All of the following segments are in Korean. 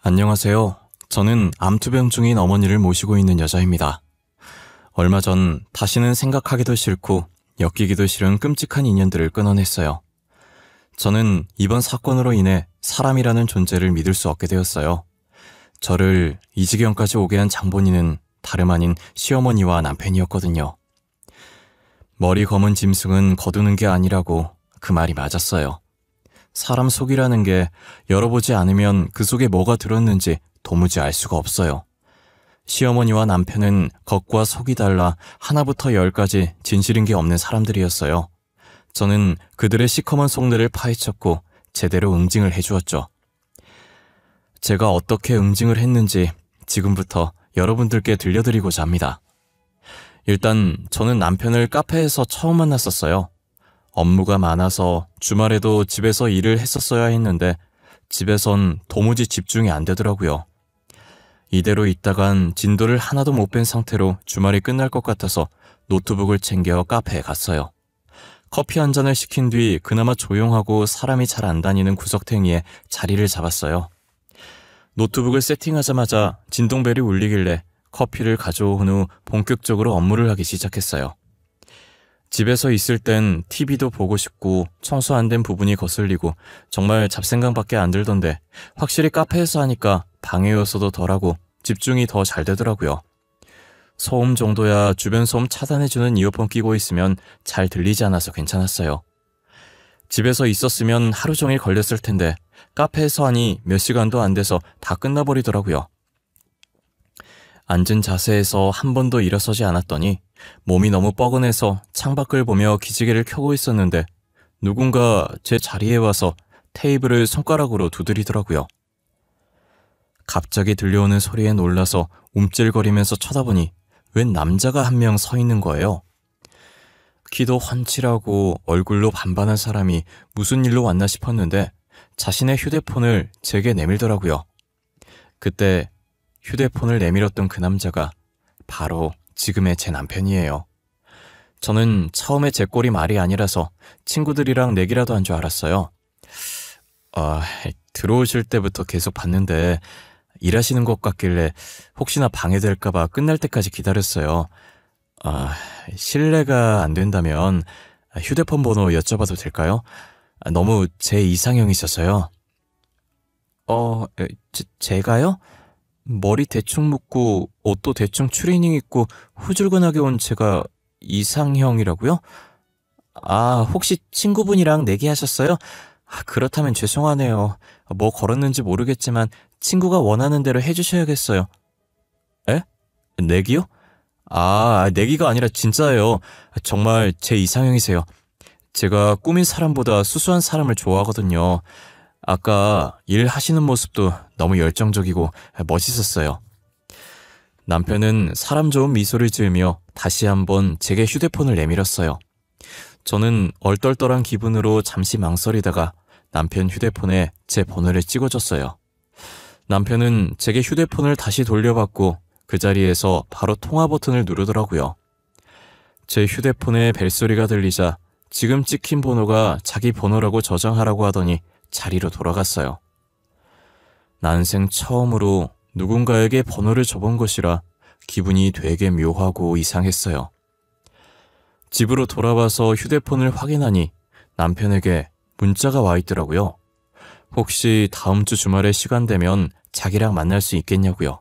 안녕하세요. 저는 암투병 중인 어머니를 모시고 있는 여자입니다. 얼마 전 다시는 생각하기도 싫고 엮이기도 싫은 끔찍한 인연들을 끊어냈어요. 저는 이번 사건으로 인해 사람이라는 존재를 믿을 수 없게 되었어요. 저를 이 지경까지 오게 한 장본인은 다름 아닌 시어머니와 남편이었거든요. 머리 검은 짐승은 거두는 게 아니라고 그 말이 맞았어요. 사람 속이라는 게 열어보지 않으면 그 속에 뭐가 들었는지 도무지 알 수가 없어요. 시어머니와 남편은 겉과 속이 달라 하나부터 열까지 진실인 게 없는 사람들이었어요. 저는 그들의 시커먼 속내를 파헤쳤고 제대로 응징을 해주었죠. 제가 어떻게 응징을 했는지 지금부터 여러분들께 들려드리고자 합니다. 일단 저는 남편을 카페에서 처음 만났었어요. 업무가 많아서 주말에도 집에서 일을 했었어야 했는데 집에선 도무지 집중이 안 되더라고요. 이대로 있다간 진도를 하나도 못 뺀 상태로 주말이 끝날 것 같아서 노트북을 챙겨 카페에 갔어요. 커피 한 잔을 시킨 뒤 그나마 조용하고 사람이 잘 안 다니는 구석탱이에 자리를 잡았어요. 노트북을 세팅하자마자 진동벨이 울리길래 커피를 가져온 후 본격적으로 업무를 하기 시작했어요. 집에서 있을 땐 TV도 보고 싶고 청소 안 된 부분이 거슬리고 정말 잡생각밖에 안 들던데 확실히 카페에서 하니까 방해 요소도 덜하고 집중이 더 잘 되더라고요. 소음 정도야 주변 소음 차단해주는 이어폰 끼고 있으면 잘 들리지 않아서 괜찮았어요. 집에서 있었으면 하루 종일 걸렸을 텐데 카페에서 하니 몇 시간도 안 돼서 다 끝나버리더라고요. 앉은 자세에서 한 번도 일어서지 않았더니 몸이 너무 뻐근해서 창밖을 보며 기지개를 켜고 있었는데 누군가 제 자리에 와서 테이블을 손가락으로 두드리더라고요. 갑자기 들려오는 소리에 놀라서 움찔거리면서 쳐다보니 웬 남자가 한 명 서 있는 거예요. 키도 훤칠하고 얼굴로 반반한 사람이 무슨 일로 왔나 싶었는데 자신의 휴대폰을 제게 내밀더라고요. 그때 휴대폰을 내밀었던 그 남자가 바로 지금의 제 남편이에요. 저는 처음에 제 꼴이 말이 아니라서 친구들이랑 내기라도 한 줄 알았어요. 들어오실 때부터 계속 봤는데 일하시는 것 같길래 혹시나 방해될까봐 끝날 때까지 기다렸어요. 실례가 안 된다면 휴대폰 번호 여쭤봐도 될까요? 너무 제 이상형이셔서요. 제가요? 머리 대충 묶고 옷도 대충 추리닝 입고 후줄근하게 온 제가 이상형이라고요? 혹시 친구분이랑 내기하셨어요? 그렇다면 죄송하네요. 뭐 걸었는지 모르겠지만 친구가 원하는 대로 해주셔야겠어요. 에? 내기요? 내기가 아니라 진짜예요. 정말 제 이상형이세요. 제가 꾸민 사람보다 수수한 사람을 좋아하거든요. 아까 일하시는 모습도 너무 열정적이고 멋있었어요. 남편은 사람 좋은 미소를 지으며 다시 한번 제게 휴대폰을 내밀었어요. 저는 얼떨떨한 기분으로 잠시 망설이다가 남편 휴대폰에 제 번호를 찍어줬어요. 남편은 제게 휴대폰을 다시 돌려받고 그 자리에서 바로 통화 버튼을 누르더라고요. 제 휴대폰에 벨소리가 들리자 지금 찍힌 번호가 자기 번호라고 저장하라고 하더니 자리로 돌아갔어요. 난생 처음으로 누군가에게 번호를 줘본 것이라 기분이 되게 묘하고 이상했어요. 집으로 돌아와서 휴대폰을 확인하니 남편에게 문자가 와 있더라고요. 혹시 다음 주 주말에 시간 되면 자기랑 만날 수 있겠냐고요.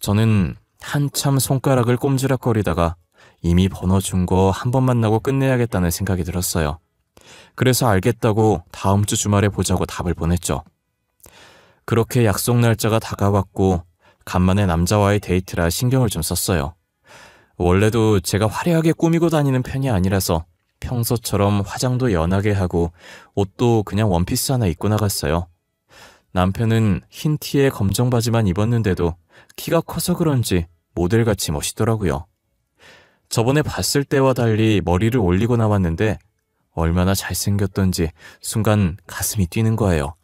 저는 한참 손가락을 꼼지락거리다가 이미 번호 준 거 한 번 만나고 끝내야겠다는 생각이 들었어요. 그래서 알겠다고 다음 주 주말에 보자고 답을 보냈죠. 그렇게 약속 날짜가 다가왔고 간만에 남자와의 데이트라 신경을 좀 썼어요. 원래도 제가 화려하게 꾸미고 다니는 편이 아니라서 평소처럼 화장도 연하게 하고 옷도 그냥 원피스 하나 입고 나갔어요. 남편은 흰 티에 검정 바지만 입었는데도 키가 커서 그런지 모델같이 멋있더라고요. 저번에 봤을 때와 달리 머리를 올리고 나왔는데 얼마나 잘생겼던지 순간 가슴이 뛰는 거예요.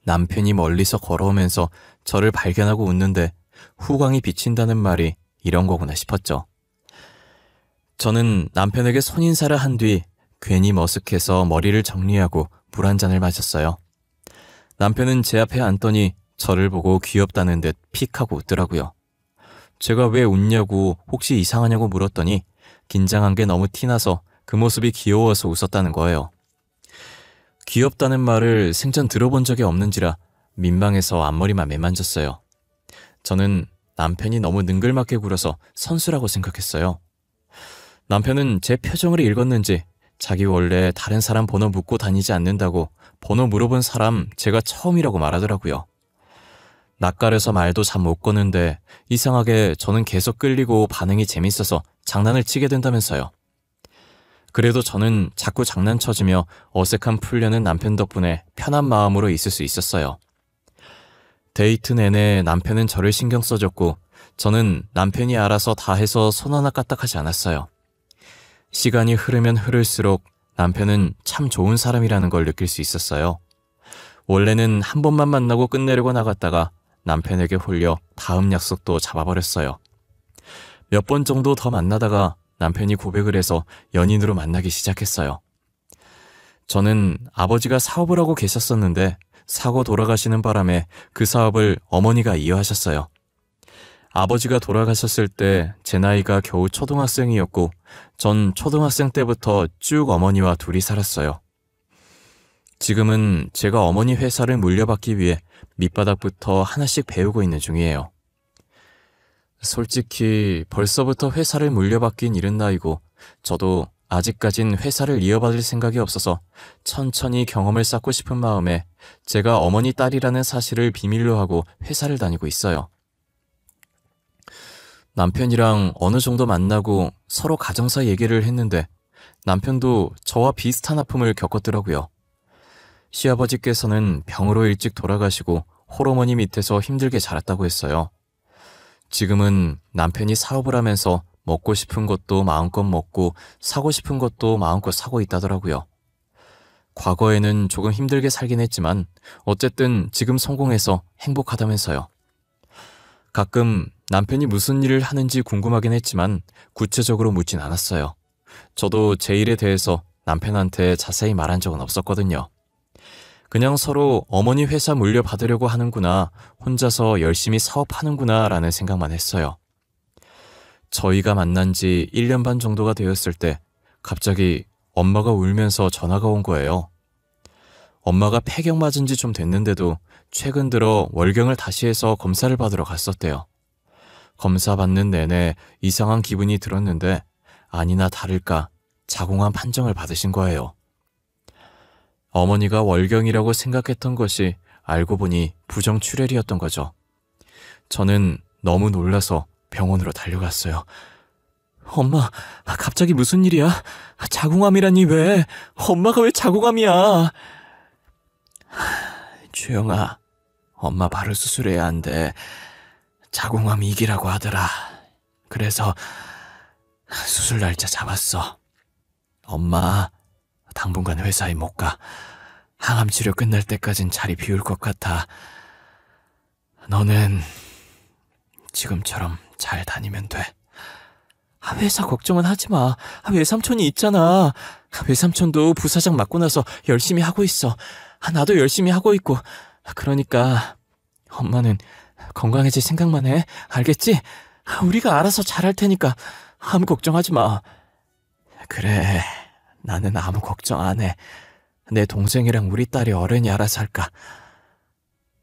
남편이 멀리서 걸어오면서 저를 발견하고 웃는데 후광이 비친다는 말이 이런 거구나 싶었죠. 저는 남편에게 손인사를 한 뒤 괜히 머쓱해서 머리를 정리하고 물 한 잔을 마셨어요. 남편은 제 앞에 앉더니 저를 보고 귀엽다는 듯 픽 하고 웃더라고요. 제가 왜 웃냐고 혹시 이상하냐고 물었더니 긴장한 게 너무 티나서 그 모습이 귀여워서 웃었다는 거예요. 귀엽다는 말을 생전 들어본 적이 없는지라 민망해서 앞머리만 매만졌어요. 저는 남편이 너무 능글맞게 굴어서 선수라고 생각했어요. 남편은 제 표정을 읽었는지 자기 원래 다른 사람 번호 묻고 다니지 않는다고 번호 물어본 사람 제가 처음이라고 말하더라고요. 낯가려서 말도 잘 못 거는데 이상하게 저는 계속 끌리고 반응이 재밌어서 장난을 치게 된다면서요. 그래도 저는 자꾸 장난쳐주며 어색함 풀려는 남편 덕분에 편한 마음으로 있을 수 있었어요. 데이트 내내 남편은 저를 신경 써줬고 저는 남편이 알아서 다 해서 손 하나 까딱하지 않았어요. 시간이 흐르면 흐를수록 남편은 참 좋은 사람이라는 걸 느낄 수 있었어요. 원래는 한 번만 만나고 끝내려고 나갔다가 남편에게 홀려 다음 약속도 잡아버렸어요. 몇 번 정도 더 만나다가 남편이 고백을 해서 연인으로 만나기 시작했어요. 저는 아버지가 사업을 하고 계셨었는데 사고 돌아가시는 바람에 그 사업을 어머니가 이어하셨어요. 아버지가 돌아가셨을 때 제 나이가 겨우 초등학생이었고 전 초등학생 때부터 쭉 어머니와 둘이 살았어요. 지금은 제가 어머니 회사를 물려받기 위해 밑바닥부터 하나씩 배우고 있는 중이에요. 솔직히 벌써부터 회사를 물려받긴 이른 나이고 저도 아직까진 회사를 이어받을 생각이 없어서 천천히 경험을 쌓고 싶은 마음에 제가 어머니 딸이라는 사실을 비밀로 하고 회사를 다니고 있어요. 남편이랑 어느 정도 만나고 서로 가정사 얘기를 했는데 남편도 저와 비슷한 아픔을 겪었더라고요. 시아버지께서는 병으로 일찍 돌아가시고 홀어머니 밑에서 힘들게 자랐다고 했어요. 지금은 남편이 사업을 하면서 먹고 싶은 것도 마음껏 먹고 사고 싶은 것도 마음껏 사고 있다더라고요. 과거에는 조금 힘들게 살긴 했지만 어쨌든 지금 성공해서 행복하다면서요. 가끔 남편이 무슨 일을 하는지 궁금하긴 했지만 구체적으로 묻진 않았어요. 저도 제 일에 대해서 남편한테 자세히 말한 적은 없었거든요. 그냥 서로 어머니 회사 물려받으려고 하는구나, 혼자서 열심히 사업하는구나 라는 생각만 했어요. 저희가 만난 지 1년 반 정도가 되었을 때 갑자기 엄마가 울면서 전화가 온 거예요. 엄마가 폐경 맞은 지 좀 됐는데도 최근 들어 월경을 다시 해서 검사를 받으러 갔었대요. 검사 받는 내내 이상한 기분이 들었는데 아니나 다를까 자궁암 판정을 받으신 거예요. 어머니가 월경이라고 생각했던 것이 알고 보니 부정출혈이었던 거죠. 저는 너무 놀라서 병원으로 달려갔어요. 엄마, 갑자기 무슨 일이야? 자궁암이라니 왜? 엄마가 왜 자궁암이야? 주영아, 엄마 바로 수술해야 한대. 자궁암 2기라고 하더라. 그래서 수술 날짜 잡았어. 엄마, 당분간 회사에 못 가. 항암 치료 끝날 때까진 자리 비울 것 같아. 너는 지금처럼 잘 다니면 돼. 회사 걱정은 하지 마. 외삼촌이 있잖아. 외삼촌도 부사장 맡고 나서 열심히 하고 있어. 나도 열심히 하고 있고. 그러니까 엄마는 건강해질 생각만 해. 알겠지? 우리가 알아서 잘할 테니까 아무 걱정하지 마. 그래, 나는 아무 걱정 안 해. 내 동생이랑 우리 딸이 어른이 알아서 할까.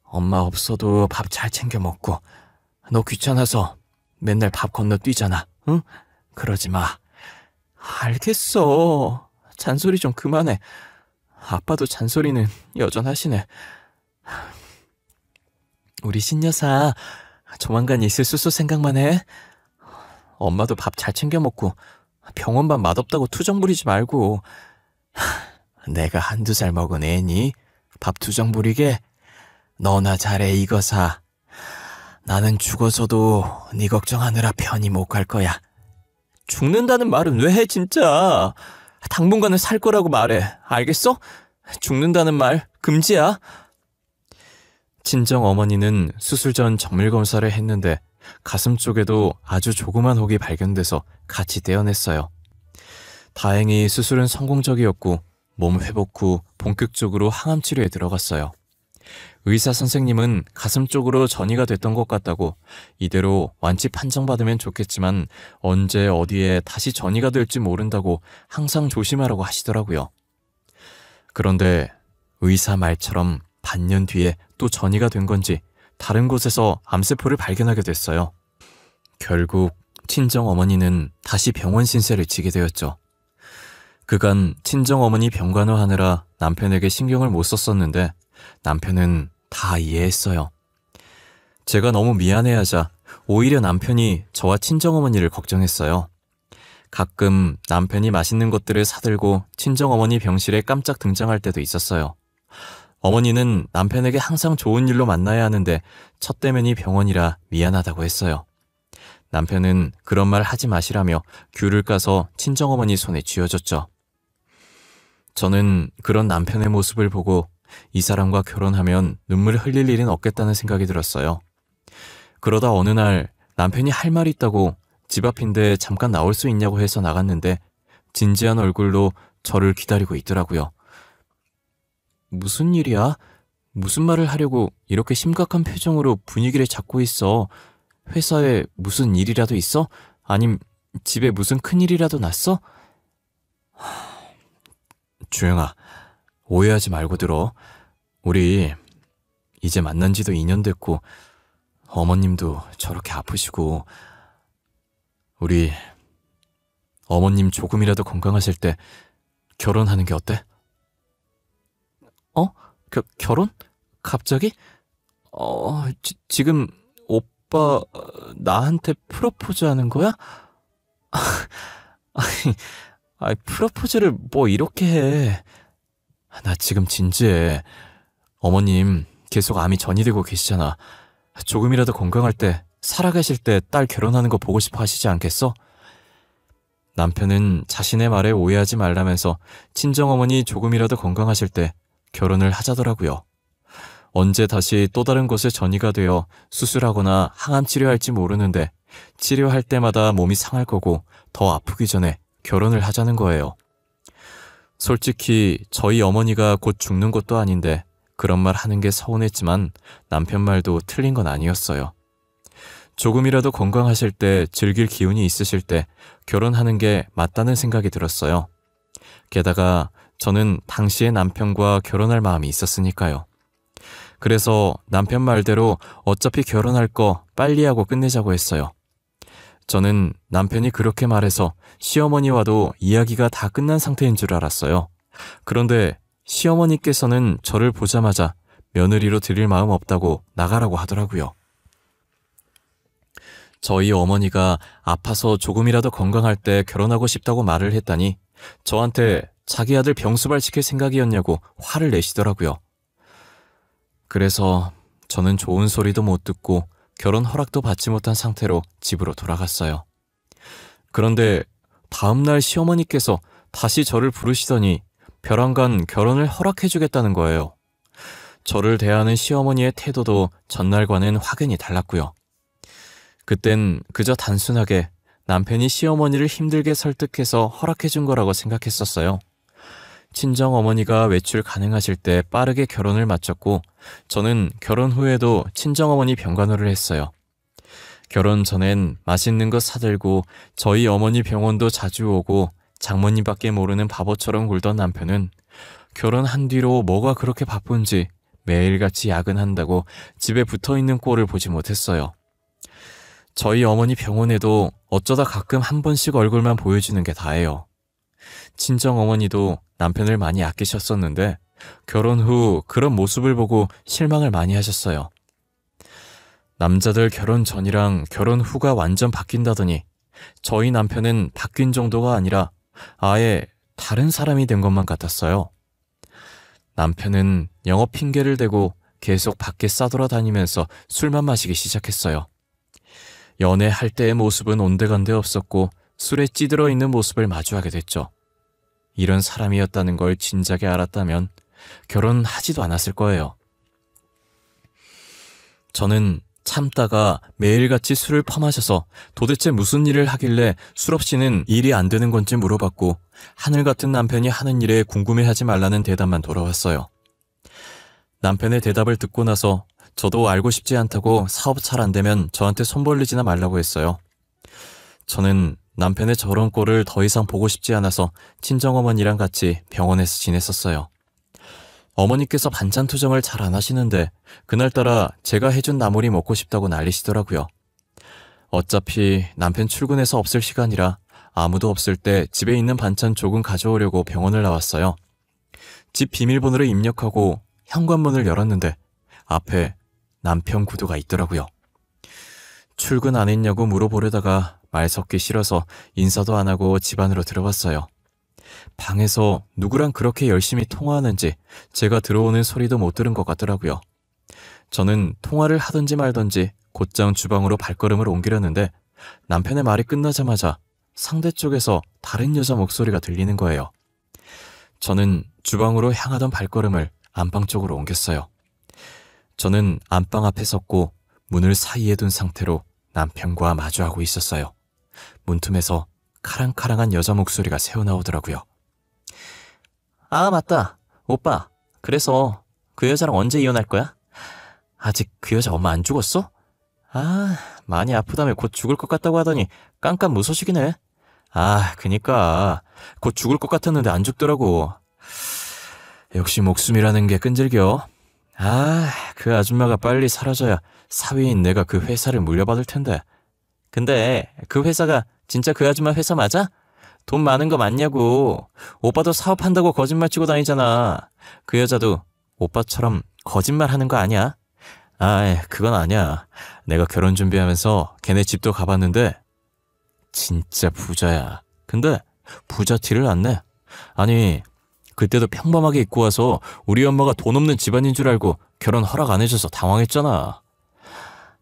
엄마 없어도 밥 잘 챙겨 먹고. 너 귀찮아서 맨날 밥 건너뛰잖아. 응? 그러지 마. 알겠어. 잔소리 좀 그만해. 아빠도 잔소리는 여전하시네. 우리 신여사 조만간 있을 수소 생각만 해. 엄마도 밥 잘 챙겨 먹고 병원밥 맛없다고 투정 부리지 말고. 내가 한두 살 먹은 애니? 밥 투정 부리게? 너나 잘해 이거사. 나는 죽어서도 네 걱정하느라 편히 못 갈 거야. 죽는다는 말은 왜 해 진짜. 당분간은 살 거라고 말해. 알겠어? 죽는다는 말 금지야. 친정 어머니는 수술 전 정밀 검사를 했는데 가슴 쪽에도 아주 조그만 혹이 발견돼서 같이 떼어냈어요. 다행히 수술은 성공적이었고 몸 회복 후 본격적으로 항암 치료에 들어갔어요. 의사 선생님은 가슴 쪽으로 전이가 됐던 것 같다고 이대로 완치 판정받으면 좋겠지만 언제 어디에 다시 전이가 될지 모른다고 항상 조심하라고 하시더라고요. 그런데 의사 말처럼 반년 뒤에 또 전이가 된 건지 다른 곳에서 암세포를 발견하게 됐어요. 결국 친정어머니는 다시 병원 신세를 지게 되었죠. 그간 친정어머니 병간호하느라 남편에게 신경을 못 썼었는데 남편은 다 이해했어요. 제가 너무 미안해하자 오히려 남편이 저와 친정어머니를 걱정했어요. 가끔 남편이 맛있는 것들을 사들고 친정어머니 병실에 깜짝 등장할 때도 있었어요. 어머니는 남편에게 항상 좋은 일로 만나야 하는데 첫 대면이 병원이라 미안하다고 했어요. 남편은 그런 말 하지 마시라며 귤을 까서 친정어머니 손에 쥐어줬죠. 저는 그런 남편의 모습을 보고 이 사람과 결혼하면 눈물 흘릴 일은 없겠다는 생각이 들었어요. 그러다 어느 날 남편이 할 말 있다고 집 앞인데 잠깐 나올 수 있냐고 해서 나갔는데 진지한 얼굴로 저를 기다리고 있더라고요. 무슨 일이야? 무슨 말을 하려고 이렇게 심각한 표정으로 분위기를 잡고 있어? 회사에 무슨 일이라도 있어? 아님 집에 무슨 큰일이라도 났어? 주영아, 오해하지 말고 들어. 우리 이제 만난 지도 2년 됐고 어머님도 저렇게 아프시고 우리 어머님 조금이라도 건강하실 때 결혼하는 게 어때? 결혼? 갑자기? 지금 오빠 나한테 프로포즈 하는 거야? 프로포즈를 뭐 이렇게 해. 나 지금 진지해. 어머님 계속 암이 전이되고 계시잖아. 조금이라도 건강할 때 살아계실 때 딸 결혼하는 거 보고 싶어 하시지 않겠어? 남편은 자신의 말에 오해하지 말라면서 친정어머니 조금이라도 건강하실 때 결혼을 하자더라고요. 언제 다시 또 다른 곳에 전이가 되어 수술하거나 항암 치료할지 모르는데 치료할 때마다 몸이 상할 거고 더 아프기 전에 결혼을 하자는 거예요. 솔직히 저희 어머니가 곧 죽는 것도 아닌데 그런 말 하는 게 서운했지만 남편 말도 틀린 건 아니었어요. 조금이라도 건강하실 때 즐길 기운이 있으실 때 결혼하는 게 맞다는 생각이 들었어요. 게다가 저는 당시에 남편과 결혼할 마음이 있었으니까요. 그래서 남편 말대로 어차피 결혼할 거 빨리 하고 끝내자고 했어요. 저는 남편이 그렇게 말해서 시어머니와도 이야기가 다 끝난 상태인 줄 알았어요. 그런데 시어머니께서는 저를 보자마자 며느리로 드릴 마음 없다고 나가라고 하더라고요. 저희 어머니가 아파서 조금이라도 건강할 때 결혼하고 싶다고 말을 했다니 저한테 자기 아들 병수발 시킬 생각이었냐고 화를 내시더라고요. 그래서 저는 좋은 소리도 못 듣고 결혼 허락도 받지 못한 상태로 집으로 돌아갔어요. 그런데 다음날 시어머니께서 다시 저를 부르시더니 벼랑간 결혼을 허락해주겠다는 거예요. 저를 대하는 시어머니의 태도도 전날과는 확연히 달랐고요. 그땐 그저 단순하게 남편이 시어머니를 힘들게 설득해서 허락해준 거라고 생각했었어요. 친정어머니가 외출 가능하실 때 빠르게 결혼을 마쳤고 저는 결혼 후에도 친정어머니 병간호를 했어요. 결혼 전엔 맛있는 거 사들고 저희 어머니 병원도 자주 오고 장모님밖에 모르는 바보처럼 굴던 남편은 결혼한 뒤로 뭐가 그렇게 바쁜지 매일같이 야근한다고 집에 붙어있는 꼴을 보지 못했어요. 저희 어머니 병원에도 어쩌다 가끔 한 번씩 얼굴만 보여주는 게 다예요. 친정어머니도 남편을 많이 아끼셨었는데 결혼 후 그런 모습을 보고 실망을 많이 하셨어요. 남자들 결혼 전이랑 결혼 후가 완전 바뀐다더니 저희 남편은 바뀐 정도가 아니라 아예 다른 사람이 된 것만 같았어요. 남편은 영업 핑계를 대고 계속 밖에 싸돌아다니면서 술만 마시기 시작했어요. 연애할 때의 모습은 온데간데 없었고 술에 찌들어 있는 모습을 마주하게 됐죠. 이런 사람이었다는 걸 진작에 알았다면 결혼하지도 않았을 거예요. 저는 참다가 매일같이 술을 퍼마셔서 도대체 무슨 일을 하길래 술 없이는 일이 안 되는 건지 물어봤고 하늘 같은 남편이 하는 일에 궁금해하지 말라는 대답만 돌아왔어요. 남편의 대답을 듣고 나서 저도 알고 싶지 않다고 사업 잘 안 되면 저한테 손 벌리지나 말라고 했어요. 저는 남편의 저런 꼴을 더 이상 보고 싶지 않아서 친정어머니랑 같이 병원에서 지냈었어요. 어머니께서 반찬 투정을 잘 안 하시는데 그날따라 제가 해준 나물이 먹고 싶다고 난리시더라고요. 어차피 남편 출근해서 없을 시간이라 아무도 없을 때 집에 있는 반찬 조금 가져오려고 병원을 나왔어요. 집 비밀번호를 입력하고 현관문을 열었는데 앞에 남편 구두가 있더라고요. 출근 안 했냐고 물어보려다가 말 섞기 싫어서 인사도 안 하고 집 안으로 들어갔어요. 방에서 누구랑 그렇게 열심히 통화하는지 제가 들어오는 소리도 못 들은 것 같더라고요. 저는 통화를 하든지 말든지 곧장 주방으로 발걸음을 옮기려는데 남편의 말이 끝나자마자 상대 쪽에서 다른 여자 목소리가 들리는 거예요. 저는 주방으로 향하던 발걸음을 안방 쪽으로 옮겼어요. 저는 안방 앞에 섰고 문을 사이에 둔 상태로 남편과 마주하고 있었어요. 문틈에서 카랑카랑한 여자 목소리가 새어나오더라고요. 아, 맞다. 오빠, 그래서 그 여자랑 언제 이혼할 거야? 아직 그 여자 엄마 안 죽었어? 아, 많이 아프다며 곧 죽을 것 같다고 하더니 깜깜무소식이네. 아, 그니까 곧 죽을 것 같았는데 안 죽더라고. 역시 목숨이라는 게 끈질겨. 아, 그 아줌마가 빨리 사라져야 사위인 내가 그 회사를 물려받을 텐데. 근데 그 회사가 진짜 그 아줌마 회사 맞아? 돈 많은 거 맞냐고. 오빠도 사업한다고 거짓말 치고 다니잖아. 그 여자도 오빠처럼 거짓말 하는 거 아니야? 아, 그건 아니야. 내가 결혼 준비하면서 걔네 집도 가봤는데 진짜 부자야. 근데 부자 티를 안 내. 아니, 그때도 평범하게 입고 와서 우리 엄마가 돈 없는 집안인 줄 알고 결혼 허락 안 해줘서 당황했잖아.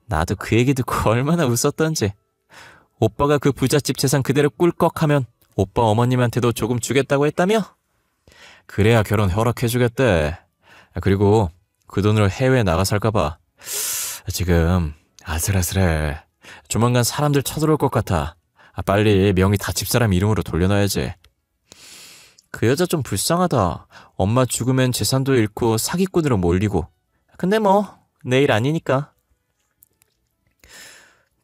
나도 그 얘기 듣고 얼마나 웃었던지. 오빠가 그 부잣집 재산 그대로 꿀꺽하면 오빠 어머님한테도 조금 주겠다고 했다며? 그래야 결혼 허락해주겠대. 그리고 그 돈으로 해외에 나가 살까봐 지금 아슬아슬해. 조만간 사람들 쳐들어올 것 같아. 빨리 명의 다 집사람 이름으로 돌려놔야지. 그 여자 좀 불쌍하다. 엄마 죽으면 재산도 잃고 사기꾼으로 몰리고. 근데 뭐 내일 아니니까.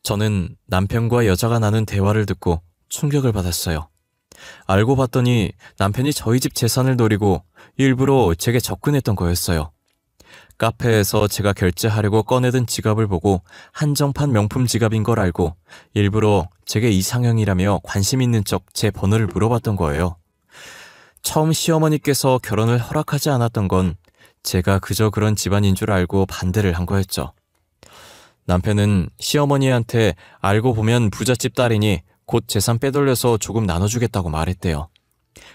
저는 남편과 여자가 나눈 대화를 듣고 충격을 받았어요. 알고 봤더니 남편이 저희 집 재산을 노리고 일부러 제게 접근했던 거였어요. 카페에서 제가 결제하려고 꺼내든 지갑을 보고 한정판 명품 지갑인 걸 알고 일부러 제게 이상형이라며 관심 있는 척 제 번호를 물어봤던 거예요. 처음 시어머니께서 결혼을 허락하지 않았던 건 제가 그저 그런 집안인 줄 알고 반대를 한 거였죠. 남편은 시어머니한테 알고 보면 부잣집 딸이니 곧 재산 빼돌려서 조금 나눠주겠다고 말했대요.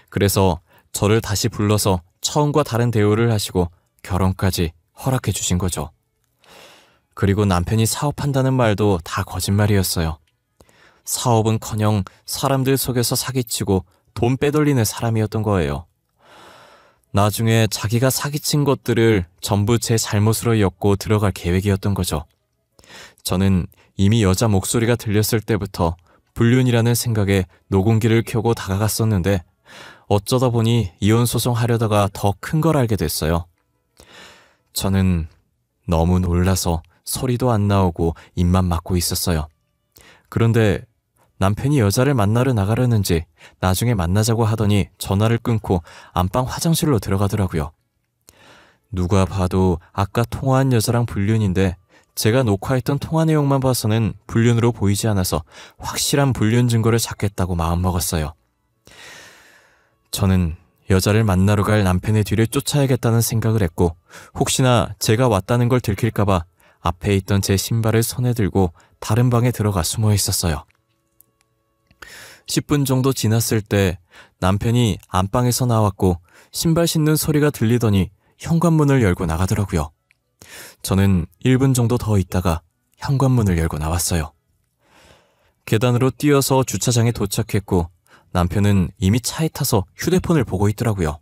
그래서 저를 다시 불러서 처음과 다른 대우를 하시고 결혼까지 허락해 주신 거죠. 그리고 남편이 사업한다는 말도 다 거짓말이었어요. 사업은커녕 사람들 속에서 사기치고 돈 빼돌리는 사람이었던 거예요. 나중에 자기가 사기친 것들을 전부 제 잘못으로 엮고 들어갈 계획이었던 거죠. 저는 이미 여자 목소리가 들렸을 때부터 불륜이라는 생각에 녹음기를 켜고 다가갔었는데 어쩌다 보니 이혼 소송하려다가 더 큰 걸 알게 됐어요. 저는 너무 놀라서 소리도 안 나오고 입만 막고 있었어요. 그런데 남편이 여자를 만나러 나가려는지 나중에 만나자고 하더니 전화를 끊고 안방 화장실로 들어가더라고요. 누가 봐도 아까 통화한 여자랑 불륜인데 제가 녹화했던 통화 내용만 봐서는 불륜으로 보이지 않아서 확실한 불륜 증거를 찾겠다고 마음먹었어요. 저는 여자를 만나러 갈 남편의 뒤를 쫓아야겠다는 생각을 했고 혹시나 제가 왔다는 걸 들킬까봐 앞에 있던 제 신발을 손에 들고 다른 방에 들어가 숨어 있었어요. 10분 정도 지났을 때 남편이 안방에서 나왔고 신발 신는 소리가 들리더니 현관문을 열고 나가더라고요. 저는 1분 정도 더 있다가 현관문을 열고 나왔어요. 계단으로 뛰어서 주차장에 도착했고 남편은 이미 차에 타서 휴대폰을 보고 있더라고요.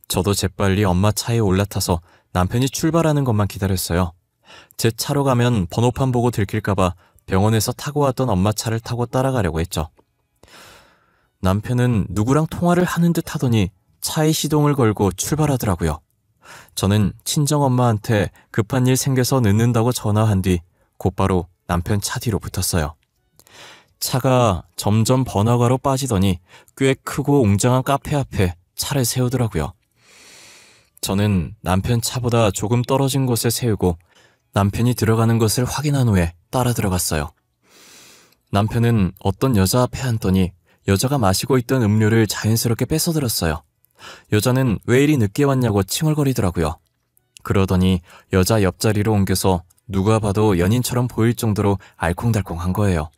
저도 재빨리 엄마 차에 올라타서 남편이 출발하는 것만 기다렸어요. 제 차로 가면 번호판 보고 들킬까봐 병원에서 타고 왔던 엄마 차를 타고 따라가려고 했죠. 남편은 누구랑 통화를 하는 듯 하더니 차에 시동을 걸고 출발하더라고요. 저는 친정엄마한테 급한 일 생겨서 늦는다고 전화한 뒤 곧바로 남편 차 뒤로 붙었어요. 차가 점점 번화가로 빠지더니 꽤 크고 웅장한 카페 앞에 차를 세우더라고요. 저는 남편 차보다 조금 떨어진 곳에 세우고 남편이 들어가는 것을 확인한 후에 따라 들어갔어요. 남편은 어떤 여자 앞에 앉더니 여자가 마시고 있던 음료를 자연스럽게 뺏어들었어요. 여자는 왜 이리 늦게 왔냐고 칭얼거리더라고요. 그러더니 여자 옆자리로 옮겨서 누가 봐도 연인처럼 보일 정도로 알콩달콩한 거예요.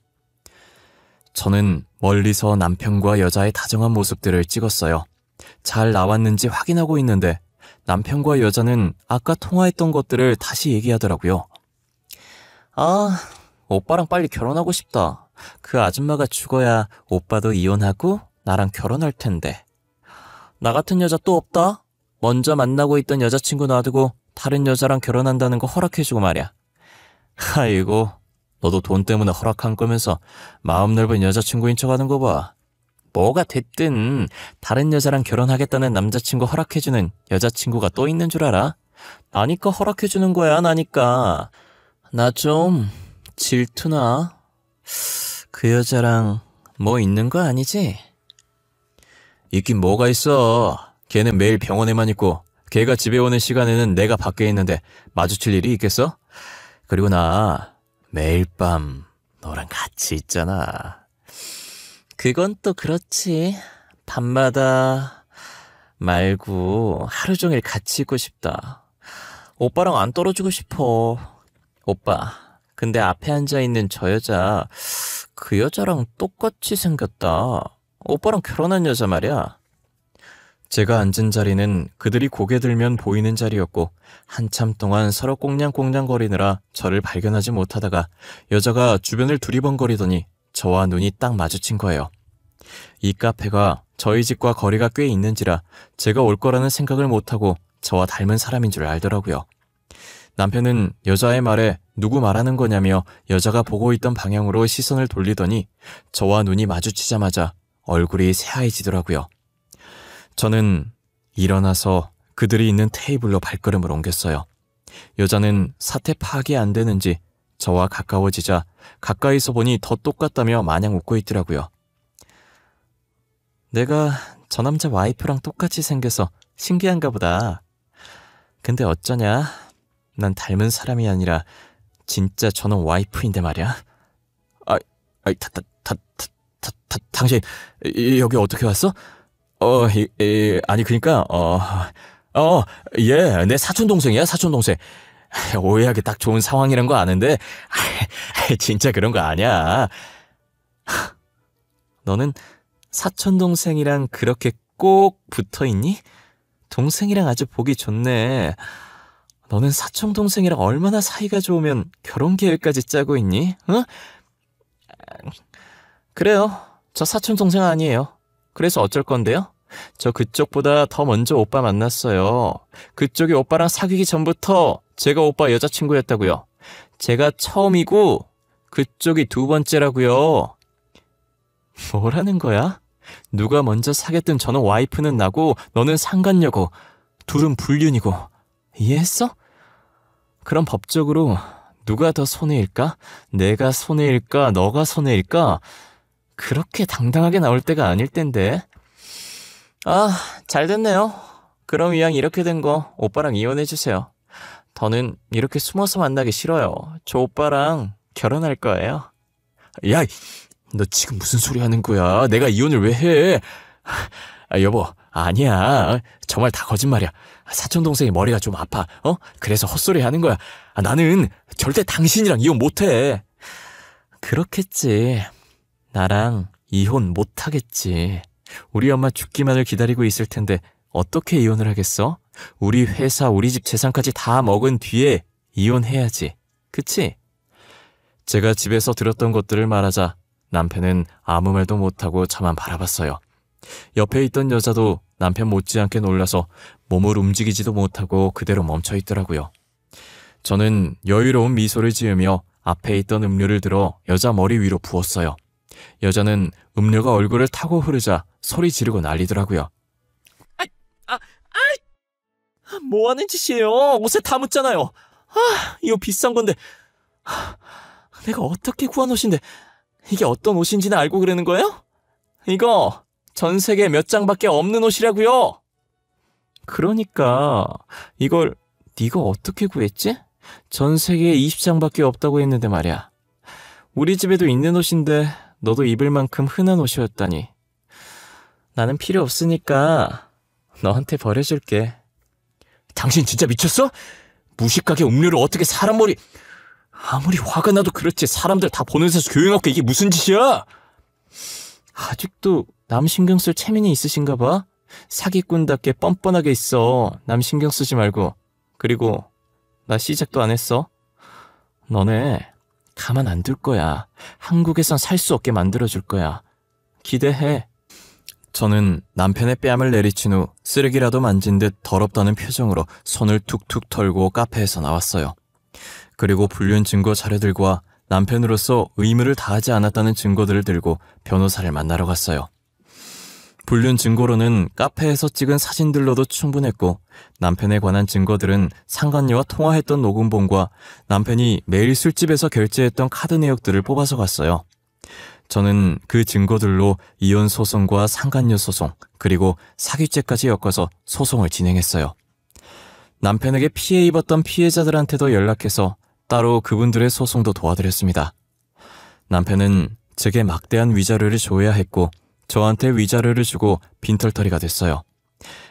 저는 멀리서 남편과 여자의 다정한 모습들을 찍었어요. 잘 나왔는지 확인하고 있는데 남편과 여자는 아까 통화했던 것들을 다시 얘기하더라고요. 아, 오빠랑 빨리 결혼하고 싶다. 그 아줌마가 죽어야 오빠도 이혼하고 나랑 결혼할 텐데. 나 같은 여자 또 없다? 먼저 만나고 있던 여자친구 놔두고 다른 여자랑 결혼한다는 거 허락해주고 말이야. 아이고, 너도 돈 때문에 허락한 거면서 마음 넓은 여자친구인 척하는 거 봐. 뭐가 됐든 다른 여자랑 결혼하겠다는 남자친구 허락해주는 여자친구가 또 있는 줄 알아? 나니까 허락해주는 거야, 나니까. 나 좀 질투나? 그 여자랑 뭐 있는 거 아니지? 있긴 뭐가 있어. 걔는 매일 병원에만 있고 걔가 집에 오는 시간에는 내가 밖에 있는데 마주칠 일이 있겠어? 그리고 나 매일 밤 너랑 같이 있잖아. 그건 또 그렇지. 밤마다 말고 하루 종일 같이 있고 싶다. 오빠랑 안 떨어지고 싶어. 오빠, 근데 앞에 앉아있는 저 여자, 그 여자랑 똑같이 생겼다. 오빠랑 결혼한 여자 말이야. 제가 앉은 자리는 그들이 고개 들면 보이는 자리였고 한참 동안 서로 꽁냥꽁냥거리느라 저를 발견하지 못하다가 여자가 주변을 두리번거리더니 저와 눈이 딱 마주친 거예요. 이 카페가 저희 집과 거리가 꽤 있는지라 제가 올 거라는 생각을 못하고 저와 닮은 사람인 줄 알더라고요. 남편은 여자의 말에 누구 말하는 거냐며 여자가 보고 있던 방향으로 시선을 돌리더니 저와 눈이 마주치자마자 얼굴이 새하얘지더라고요. 저는 일어나서 그들이 있는 테이블로 발걸음을 옮겼어요. 여자는 사태 파악이 안 되는지 저와 가까워지자 가까이서 보니 더 똑같다며 마냥 웃고 있더라고요. 내가 저 남자 와이프랑 똑같이 생겨서 신기한가 보다. 근데 어쩌냐? 난 닮은 사람이 아니라 진짜 저놈 와이프인데 말이야. 당신 여기 어떻게 왔어? 아니 그러니까 예, 내 사촌 동생이야, 사촌 동생. 오해하기 딱 좋은 상황이란 거 아는데 진짜 그런 거 아니야. 너는 사촌 동생이랑 그렇게 꼭 붙어 있니? 동생이랑 아주 보기 좋네. 너는 사촌 동생이랑 얼마나 사이가 좋으면 결혼 계획까지 짜고 있니? 응? 그래요. 저 사촌 동생 아니에요. 그래서 어쩔 건데요? 저 그쪽보다 더 먼저 오빠 만났어요. 그쪽이 오빠랑 사귀기 전부터 제가 오빠 여자친구였다고요. 제가 처음이고 그쪽이 두 번째라고요. 뭐라는 거야? 누가 먼저 사귀었든 저는 와이프는 나고 너는 상간녀고 둘은 불륜이고. 이해했어? 그럼 법적으로 누가 더 손해일까? 내가 손해일까? 너가 손해일까? 그렇게 당당하게 나올 때가 아닐 텐데. 아, 잘 됐네요. 그럼 이왕 이렇게 된 거 오빠랑 이혼해주세요. 더는 이렇게 숨어서 만나기 싫어요. 저 오빠랑 결혼할 거예요. 야, 너 지금 무슨 소리 하는 거야? 내가 이혼을 왜 해? 여보, 아니야. 정말 다 거짓말이야. 사촌동생이 머리가 좀 아파. 그래서 헛소리 하는 거야. 나는 절대 당신이랑 이혼 못해. 그렇겠지. 나랑 이혼 못하겠지. 우리 엄마 죽기만을 기다리고 있을 텐데 어떻게 이혼을 하겠어? 우리 회사, 우리 집 재산까지 다 먹은 뒤에 이혼해야지. 그치? 제가 집에서 들었던 것들을 말하자 남편은 아무 말도 못하고 저만 바라봤어요. 옆에 있던 여자도 남편 못지않게 놀라서 몸을 움직이지도 못하고 그대로 멈춰 있더라고요. 저는 여유로운 미소를 지으며 앞에 있던 음료를 들어 여자 머리 위로 부었어요. 여자는 음료가 얼굴을 타고 흐르자 소리 지르고 난리더라고요. 뭐 하는 짓이에요? 옷에 다 묻잖아요. 이거 비싼 건데. 내가 어떻게 구한 옷인데 이게 어떤 옷인지는 알고 그러는 거예요? 이거 전 세계 몇 장밖에 없는 옷이라고요. 그러니까 이걸 네가 어떻게 구했지? 전 세계에 20장밖에 없다고 했는데 말이야. 우리 집에도 있는 옷인데 너도 입을 만큼 흔한 옷이었다니. 나는 필요 없으니까 너한테 버려줄게. 당신 진짜 미쳤어? 무식하게 음료를 어떻게 사람 머리... 아무리 화가 나도 그렇지 사람들 다 보는 데서 교양없게 이게 무슨 짓이야? 아직도 남 신경 쓸 체면이 있으신가 봐. 사기꾼답게 뻔뻔하게 있어. 남 신경 쓰지 말고. 그리고 나 시작도 안 했어. 너네 가만 안 둘 거야. 한국에선 살 수 없게 만들어줄 거야. 기대해. 저는 남편의 뺨을 내리친 후 쓰레기라도 만진 듯 더럽다는 표정으로 손을 툭툭 털고 카페에서 나왔어요. 그리고 불륜 증거 자료들과 남편으로서 의무를 다하지 않았다는 증거들을 들고 변호사를 만나러 갔어요. 불륜 증거로는 카페에서 찍은 사진들로도 충분했고 남편에 관한 증거들은 상간녀와 통화했던 녹음본과 남편이 매일 술집에서 결제했던 카드 내역들을 뽑아서 갔어요. 저는 그 증거들로 이혼 소송과 상간녀 소송 그리고 사기죄까지 엮어서 소송을 진행했어요. 남편에게 피해 입었던 피해자들한테도 연락해서 따로 그분들의 소송도 도와드렸습니다. 남편은 제게 막대한 위자료를 줘야 했고 저한테 위자료를 주고 빈털터리가 됐어요.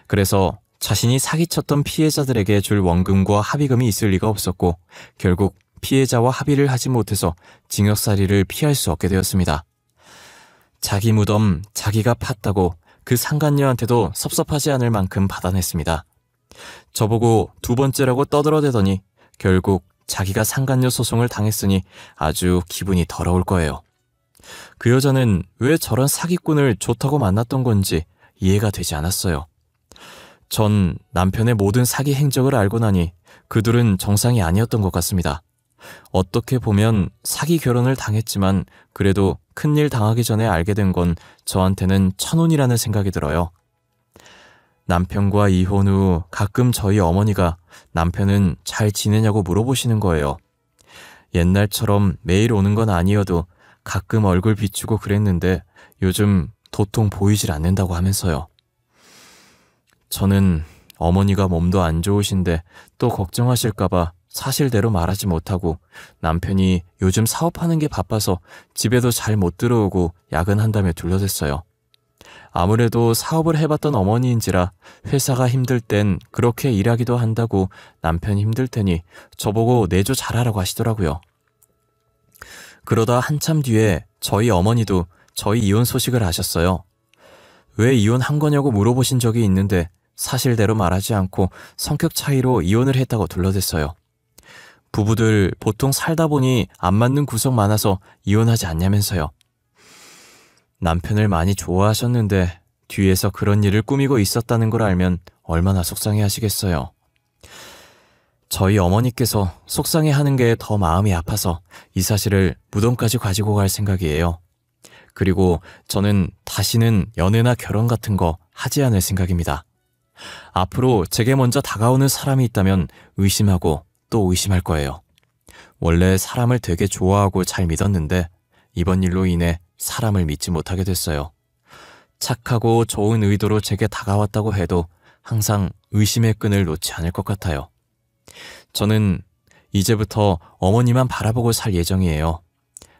그래서 자신이 사기쳤던 피해자들에게 줄 원금과 합의금이 있을 리가 없었고 결국 피해자와 합의를 하지 못해서 징역살이를 피할 수 없게 되었습니다. 자기 무덤 자기가 팠다고 그 상간녀한테도 섭섭하지 않을 만큼 받아냈습니다. 저보고 두 번째라고 떠들어대더니 결국 자기가 상간녀 소송을 당했으니 아주 기분이 더러울 거예요. 그 여자는 왜 저런 사기꾼을 좋다고 만났던 건지 이해가 되지 않았어요. 전 남편의 모든 사기 행적을 알고 나니 그들은 정상이 아니었던 것 같습니다. 어떻게 보면 사기 결혼을 당했지만 그래도 큰일 당하기 전에 알게 된 건 저한테는 천운이라는 생각이 들어요. 남편과 이혼 후 가끔 저희 어머니가 남편은 잘 지내냐고 물어보시는 거예요. 옛날처럼 매일 오는 건 아니어도 가끔 얼굴 비추고 그랬는데 요즘 도통 보이질 않는다고 하면서요. 저는 어머니가 몸도 안 좋으신데 또 걱정하실까봐 사실대로 말하지 못하고 남편이 요즘 사업하는 게 바빠서 집에도 잘 못 들어오고 야근한다며 둘러댔어요. 아무래도 사업을 해봤던 어머니인지라 회사가 힘들 땐 그렇게 일하기도 한다고 남편이 힘들 테니 저보고 내조 잘하라고 하시더라고요. 그러다 한참 뒤에 저희 어머니도 저희 이혼 소식을 아셨어요. 왜 이혼한 거냐고 물어보신 적이 있는데 사실대로 말하지 않고 성격 차이로 이혼을 했다고 둘러댔어요. 부부들 보통 살다 보니 안 맞는 구석 많아서 이혼하지 않냐면서요. 남편을 많이 좋아하셨는데 뒤에서 그런 일을 꾸미고 있었다는 걸 알면 얼마나 속상해 하시겠어요. 저희 어머니께서 속상해하는 게 더 마음이 아파서 이 사실을 무덤까지 가지고 갈 생각이에요. 그리고 저는 다시는 연애나 결혼 같은 거 하지 않을 생각입니다. 앞으로 제게 먼저 다가오는 사람이 있다면 의심하고 또 의심할 거예요. 원래 사람을 되게 좋아하고 잘 믿었는데 이번 일로 인해 사람을 믿지 못하게 됐어요. 착하고 좋은 의도로 제게 다가왔다고 해도 항상 의심의 끈을 놓지 않을 것 같아요. 저는 이제부터 어머니만 바라보고 살 예정이에요.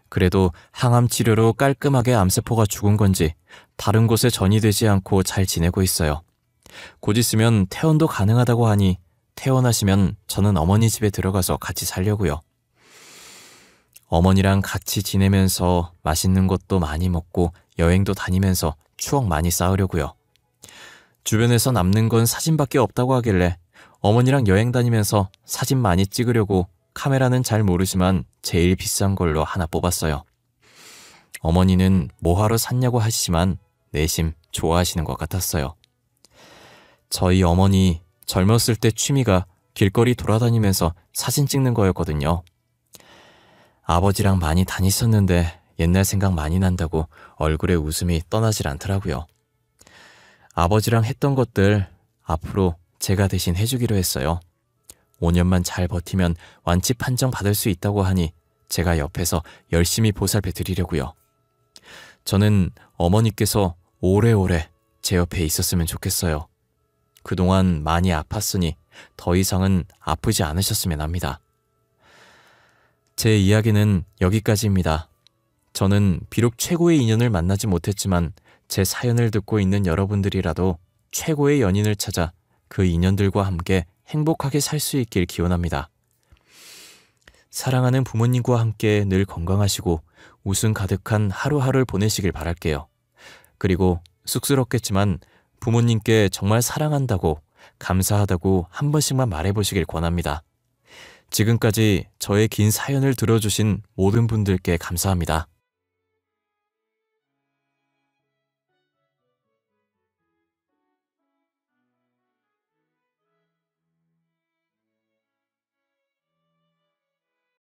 그래도 항암 치료로 깔끔하게 암세포가 죽은 건지 다른 곳에 전이되지 않고 잘 지내고 있어요. 곧 있으면 퇴원도 가능하다고 하니 퇴원하시면 저는 어머니 집에 들어가서 같이 살려고요. 어머니랑 같이 지내면서 맛있는 것도 많이 먹고 여행도 다니면서 추억 많이 쌓으려고요. 주변에서 남는 건 사진밖에 없다고 하길래 어머니랑 여행 다니면서 사진 많이 찍으려고 카메라는 잘 모르지만 제일 비싼 걸로 하나 뽑았어요. 어머니는 뭐하러 샀냐고 하시지만 내심 좋아하시는 것 같았어요. 저희 어머니 젊었을 때 취미가 길거리 돌아다니면서 사진 찍는 거였거든요. 아버지랑 많이 다니셨는데 옛날 생각 많이 난다고 얼굴에 웃음이 떠나질 않더라고요. 아버지랑 했던 것들 앞으로 제가 대신 해주기로 했어요. 5년만 잘 버티면 완치 판정 받을 수 있다고 하니 제가 옆에서 열심히 보살펴 드리려고요. 저는 어머니께서 오래오래 제 옆에 있었으면 좋겠어요. 그동안 많이 아팠으니 더 이상은 아프지 않으셨으면 합니다. 제 이야기는 여기까지입니다. 저는 비록 최고의 인연을 만나지 못했지만 제 사연을 듣고 있는 여러분들이라도 최고의 연인을 찾아 그 인연들과 함께 행복하게 살 수 있길 기원합니다. 사랑하는 부모님과 함께 늘 건강하시고 웃음 가득한 하루하루를 보내시길 바랄게요. 그리고 쑥스럽겠지만 부모님께 정말 사랑한다고, 감사하다고 한 번씩만 말해보시길 권합니다. 지금까지 저의 긴 사연을 들어주신 모든 분들께 감사합니다.